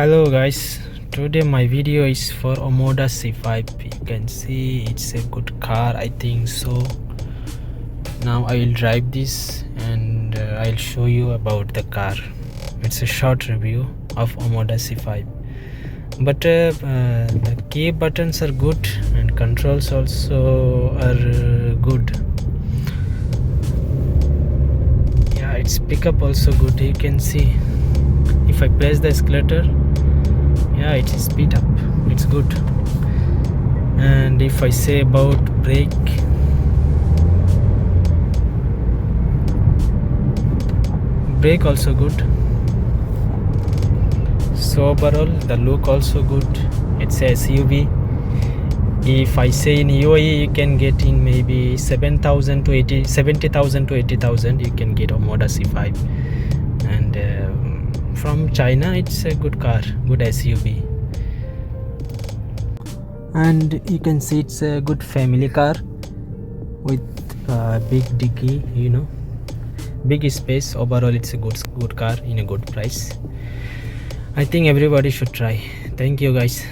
Hello guys, today my video is for Omoda C5. You can see it's a good car, I think so. Now I will drive this and I'll show you about the car. It's a short review of Omoda C5. But the key buttons are good and controls also are good. Yeah, its pickup also good. You can see if I press the escalator, yeah, it is speed up, it's good. And if I say about brake also good. So overall the look also good. It's a SUV. If I say in UAE you can get in maybe 70,000 to 80,000 you can get a Omoda C5. And from China it's a good car, good SUV. And you can see it's a good family car with big dicky, big space. Overall it's a good car in a good price. I think everybody should try. Thank you guys.